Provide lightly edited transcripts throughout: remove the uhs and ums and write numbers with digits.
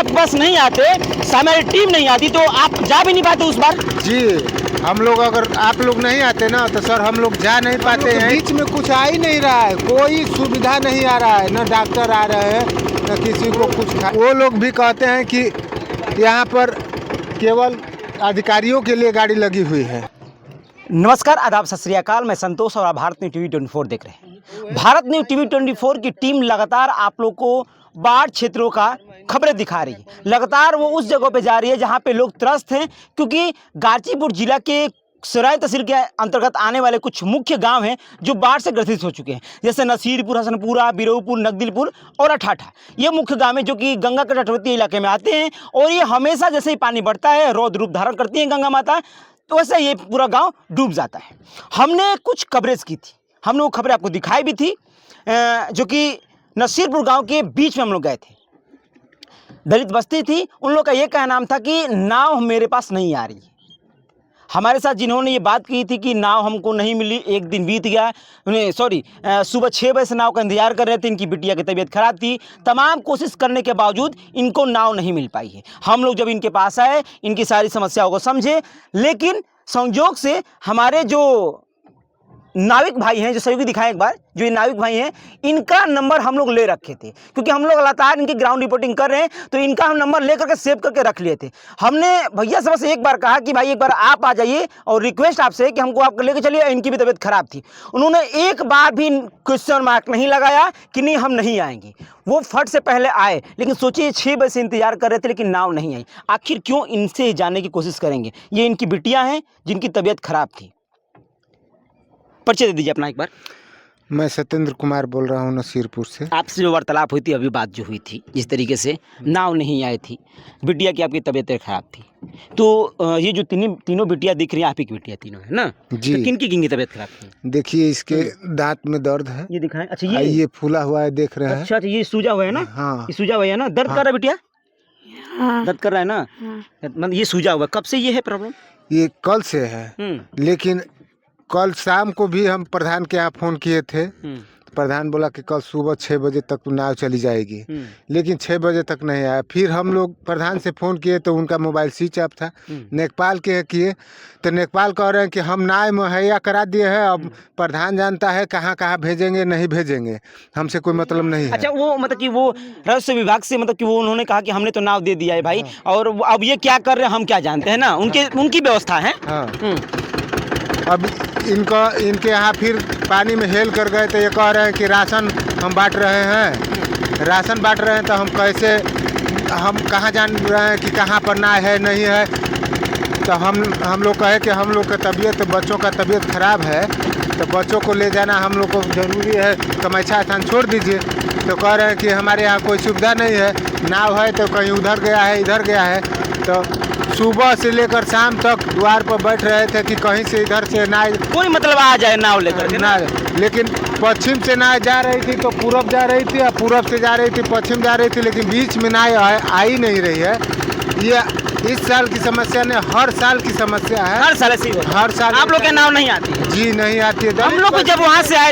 आप बस नहीं आते, हमारी टीम नहीं आती तो आप जा भी नहीं पाते उस बार। जी हम लोग अगर आप लोग नहीं आते ना तो सर हम लोग जा नहीं पाते हैं। बीच में कुछ आ ही नहीं रहा है, कोई सुविधा नहीं आ रहा है, न डॉक्टर आ रहे हैं न किसी को कुछ वो लोग भी कहते हैं कि यहाँ पर केवल अधिकारियों के लिए गाड़ी लगी हुई है। नमस्कार, आदाब, सत श्री अकाल। मैं संतोष और आप भारत न्यूज़ टीवी 24 देख रहे हैं। भारत न्यूज़ टीवी 24 की टीम लगातार आप लोग को बाढ़ क्षेत्रों का खबरें दिखा रही है। लगातार वो उस जगह पे जा रही है जहां पे लोग त्रस्त हैं, क्योंकि गाजीपुर जिला के सराय तहसील के अंतर्गत आने वाले कुछ मुख्य गांव हैं जो बाढ़ से ग्रसित हो चुके हैं, जैसे नसीरपुर, हसनपुरा, बिरोपुर, नकदिलपुर और अठाठा। ये मुख्य गांव हैं जो कि गंगा के तटवर्ती इलाके में आते हैं और ये हमेशा जैसे ही पानी बढ़ता है रौद्र रूप धारण करती हैं गंगा माता, तो वैसे ये पूरा गांव डूब जाता है। हमने कुछ कवरेज की थी, हमने वो खबरें आपको दिखाई भी थी, जो कि नसीरपुर गांव के बीच में हम लोग गए थे। दलित बस्ती थी, उन लोग का ये कहना था कि नाव मेरे पास नहीं आ रही है। हमारे साथ जिन्होंने ये बात की थी कि नाव हमको नहीं मिली, एक दिन बीत गया, सुबह 6 बजे से नाव का इंतजार कर रहे थे। इनकी बिटिया की तबीयत खराब थी, तमाम कोशिश करने के बावजूद इनको नाव नहीं मिल पाई है। हम लोग जब इनके पास आए, इनकी सारी समस्याओं को समझे, लेकिन संयोग से हमारे जो नाविक भाई हैं, जो सहयोगी दिखाएं एक बार, जो ये नाविक भाई हैं, इनका नंबर हम लोग ले रखे थे, क्योंकि हम लोग लगातार इनकी ग्राउंड रिपोर्टिंग कर रहे हैं, तो इनका हम नंबर ले करके सेव करके रख लिए थे। हमने भैया से बस एक बार कहा कि भाई एक बार आप आ जाइए, और रिक्वेस्ट आपसे कि हमको आप लेके चलिए। इनकी भी तबीयत खराब थी, उन्होंने एक बार भी क्वेश्चन मार्क नहीं लगाया कि नहीं हम नहीं आएंगे। वो फट से पहले आए, लेकिन सोचिए 6 बजे से इंतजार कर रहे थे लेकिन नाव नहीं आई। आखिर क्यों? इनसे जाने की कोशिश करेंगे। ये इनकी बिटिया हैं जिनकी तबीयत खराब थी। परिचय दे दीजिए अपना एक बार। मैं सत्येंद्र कुमार बोल रहा हूँ नसीरपुर से। आपसे जो वार्तालाप हुई थी, अभी बात जो हुई थी, जिस तरीके से नाव नहीं आई थी, बिटिया की आपकी तबीयत खराब थी, तो ये जो तीनों बिटिया दिख रही हैं, आप ही की बिटिया तीनों है ना जी? तो किन की तबीयत खराब थी? देखिए इसके दांत में दर्द है, ये दिखाएं। अच्छा, ये फूला हुआ है, देख रहे हैं? अच्छा, ये सूजा हुआ है ना? हाँ, ये सूजा हुआ है ना? दर्द कर रहा है बिटिया? हाँ। दर्द कर रहा है ना? मतलब ये सूजा हुआ, कब से ये है प्रॉब्लम? ये कल से है, लेकिन कल शाम को भी हम प्रधान के यहाँ फ़ोन किए थे। प्रधान बोला कि कल सुबह 6 बजे तक नाव चली जाएगी, लेकिन 6 बजे तक नहीं आया। फिर हम लोग प्रधान से फ़ोन किए तो उनका मोबाइल स्विच ऑफ था। नेकपाल के किए तो नेकपाल कह रहे हैं कि हम नाव मुहैया करा दिए हैं, अब प्रधान जानता है कहाँ कहाँ भेजेंगे नहीं भेजेंगे, हमसे कोई मतलब नहीं है। अच्छा, वो मतलब कि वो राजस्व विभाग से मतलब कि वो उन्होंने कहा कि हमने तो नाव दे दिया है भाई, और अब ये क्या कर रहे हैं हम क्या जानते हैं ना, उनकी व्यवस्था है। हाँ। अब इनके यहाँ फिर पानी में हेल कर गए तो ये कह रहे हैं कि राशन हम बांट रहे हैं, राशन बांट रहे हैं, तो हम कहाँ जान रहे हैं कि कहाँ पर ना है नहीं है। तो हम लोग कहे कि हम लोग का तबीयत, बच्चों का तबीयत खराब है, तो बच्चों को ले जाना हम लोग को ज़रूरी है, कमैछा स्थान छोड़ दीजिए। तो कह रहे हैं कि हमारे यहाँ कोई सुविधा नहीं है, नाव है तो कहीं उधर गया है इधर गया है। तो सुबह से लेकर शाम तक द्वार पर बैठ रहे थे कि कहीं से इधर से ना कोई मतलब आ जाए नाव लेकर ना, लेकिन पश्चिम से नाव जा रही थी तो पूरब जा रही थी, और पूरब से जा रही थी पश्चिम जा रही थी, लेकिन बीच में नाव आ ही नहीं रही है। ये इस साल की समस्या ने, हर साल की समस्या है, हर साल ऐसी होती है। हर साल आप लोग के नाव नहीं आती है? जी नहीं आती है। हम लोग जब वहाँ से आए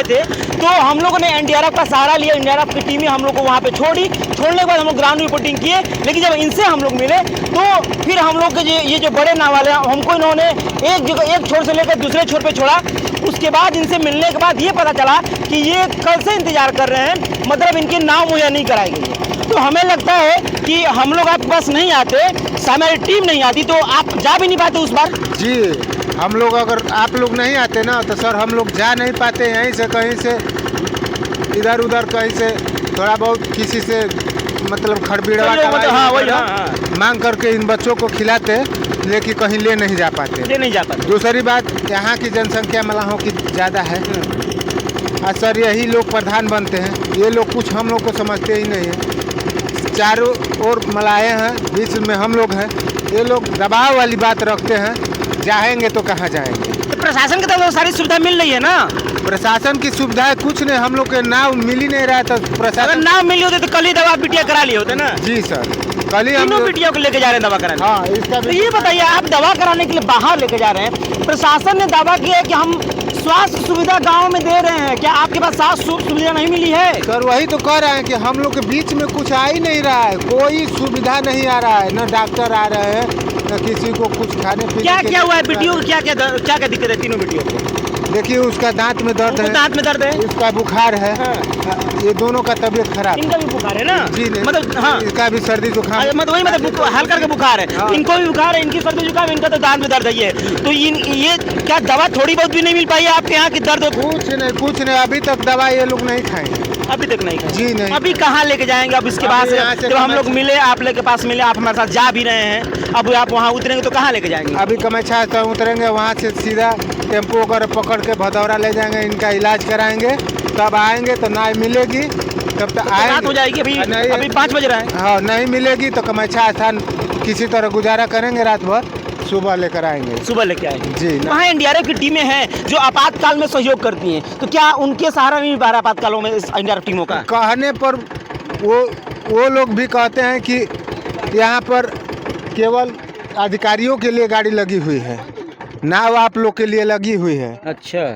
थे, तो हम लोगों ने एनडीआरएफ का सहारा लिया। एनडीआरएफ की टीमें हम लोग को वहाँ पे छोड़ने के बाद हम लोग ग्राउंड रिपोर्टिंग किए, लेकिन जब इनसे हम लोग मिले तो फिर हम लोग के ये जो बड़े नाव वाले हमको इन्होंने एक जगह, एक छोर से लेकर दूसरे छोर पे छोड़ा। उसके बाद इनसे मिलने के बाद ये पता चला कि ये कल से इंतजार कर रहे हैं, मतलब इनकी नाव मुहैया नहीं कराई गई है। तो हमें लगता है कि हम लोग आपके पास नहीं आते, हमारी टीम नहीं आती तो आप जा भी नहीं पाते उस बार। जी हम लोग अगर आप लोग नहीं आते ना तो सर हम लोग जा नहीं पाते। यहीं से कहीं से इधर उधर कहीं से थोड़ा बहुत किसी से मतलब खड़बीड़ा मांग करके इन बच्चों को खिलाते, लेकिन कहीं ले नहीं जा पाते। दूसरी बात, यहाँ की जनसंख्या मलाहों की ज़्यादा है, सर यही लोग प्रधान बनते हैं, ये लोग कुछ हम लोग को समझते ही नहीं है। चारों ओर मलाए हैं, बीच में हम लोग हैं, ये लोग दबाव वाली बात रखते हैं, जाएंगे तो कहाँ जाएंगे। तो प्रशासन की तरफ सारी सुविधा मिल रही है ना? प्रशासन की सुविधाएं कुछ नहीं, हम लोग के नाव मिल ही नहीं रहा था। अगर नाव मिली होती तो कल ही दवा बिटिया करा लिए होते ना? जी सर, कल ही हम बिटिया को लेके जा रहे हैं दवा कराने। हाँ, इसका तो ये बताइए, आप दवा कराने के लिए बाहर लेके जा रहे हैं, प्रशासन ने दावा किया है कि हम स्वास्थ्य सुविधा गांव में दे रहे हैं, क्या आपके पास स्वास्थ्य सुविधा नहीं मिली है? सर वही तो कह रहे हैं कि हम लोग के बीच में कुछ आ ही नहीं रहा है, कोई सुविधा नहीं आ रहा है, न डॉक्टर आ रहे हैं, न किसी को कुछ खाने पीने क्या के क्या लिए हुआ है? कुछ बेटियों को क्या क्या दिक्कत है? तीनों बेटियों को देखिए, उसका दांत में दर्द है, दांत में दर्द है, इसका बुखार है, ये दोनों का तबीयत खराब। इनका भी बुखार है ना? जी नहीं, मतलब हाँ, इसका भी सर्दी जुकाम, मतलब वही मतलब हल्का का बुखार है, हाँ। इनको भी बुखार है, इनकी सर्दी जुकाम, इनका तो दांत में दर्द है। ये तो ये क्या दवा थोड़ी बहुत भी नहीं मिल पाई है आपके यहाँ की दर्द? कुछ नहीं, अभी तक दवा ये लोग नहीं खाए, अभी तक नहीं खाई? जी नहीं। अभी कहाँ लेके जाएंगे? अब इसके बाद यहाँ से जब हम लोग मिले, आप लोग के पास मिले, आप हमारे साथ जा भी रहे हैं, अब आप वहाँ उतरेंगे तो कहाँ लेके जाएंगे? अभी कमाच्छा से उतरेंगे, वहाँ से सीधा टेम्पो वगैरह पकड़ के भदौरा ले जाएंगे, इनका इलाज कराएंगे, तब आएंगे तो ना मिलेगी, तब तक रात आएंगे हो जाएगी। अभी नहीं, अभी 5 बज रहा है। हाँ, नहीं मिलेगी तो कमाच्छा स्थान किसी तरह गुजारा करेंगे, रात भर सुबह लेकर आएंगे, सुबह लेके आएंगे जी। वहाँ एनडीआरएफ की टीमें हैं जो आपातकाल में सहयोग करती हैं, तो क्या उनके सहारा नहीं मिल पा रहा आपातकालों में एनडीआरएफ टीमों का? कहने पर वो लोग भी कहते हैं कि यहाँ पर केवल अधिकारियों के लिए गाड़ी लगी हुई है, ना वो आप लोग के लिए लगी हुई है। अच्छा,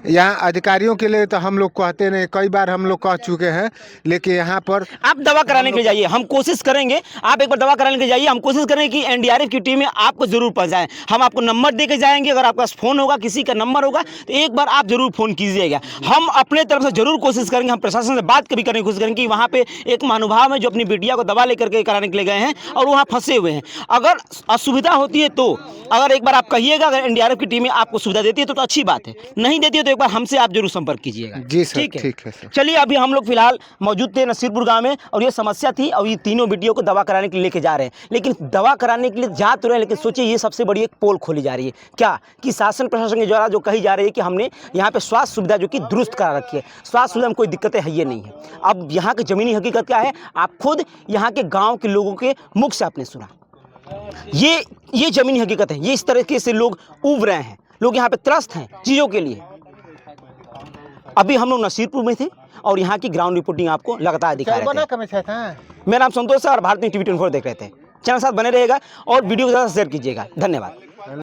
यहाँ अधिकारियों के लिए तो हम लोग कहते नहीं, कई बार हम लोग कह चुके हैं, लेकिन यहाँ पर आप दवा कराने के लिए जाइए, हम कोशिश करेंगे, आप एक बार दवा कराने के लिए जाइए, हम कोशिश करेंगे कि एनडीआरएफ की टीमें आपको जरूर पहुंचाएं। हम आपको नंबर दे के जाएंगे, अगर आपके पास फ़ोन होगा, किसी का नंबर होगा तो एक बार आप जरूर फ़ोन कीजिएगा। हम अपने तरफ से जरूर कोशिश करेंगे, हम प्रशासन से बात कभी करने की कोशिश करेंगे कि वहाँ पे एक महानुभाव है जो अपनी बेटिया को दवा लेकर के कराने के लिए गए हैं और वहाँ फंसे हुए हैं। अगर असुविधा होती है तो अगर एक बार आप कहिएगा, अगर एनडीआरएफ की टीमें आपको सुविधा देती है तो अच्छी बात है, नहीं देती है तो एक बार हमसे आप जरूर संपर्क कीजिएगा। जी सर, ठीक है सर। चलिए, अभी हम लोग फिलहाल मौजूद थे नसीरपुर गांव में और ये समस्या थी और ये तीनों बेटियों को दवा कराने के लिए लेके जा रहे हैं, लेकिन दवा कराने के लिए जा तो रहे हैं, लेकिन सोचिए ये सबसे बड़ी एक पोल खोली जा रही है क्या, कि शासन प्रशासन के द्वारा जो कही जा रही है कि हमने यहाँ पे स्वास्थ्य सुविधा जो कि दुरुस्त करा रखी है, स्वास्थ्य सुविधा में कोई दिक्कतें है ये नहीं है। अब यहाँ की ज़मीनी हकीकत क्या है, आप खुद यहाँ के गाँव के लोगों के मुख से आपने सुना, ये ज़मीनी हकीकत है, ये इस तरीके से लोग उब रहे हैं, लोग यहाँ पे त्रस्त हैं चीज़ों के लिए। अभी हम लोग नसीरपुर में थे और यहाँ की ग्राउंड रिपोर्टिंग आपको लगातार दिखा रहे थे। मेरा नाम संतोष है और भारत न्यूज़ TV 24 देख रहे थे। चैनल साथ बने रहेगा और वीडियो को ज़्यादा शेयर कीजिएगा। धन्यवाद।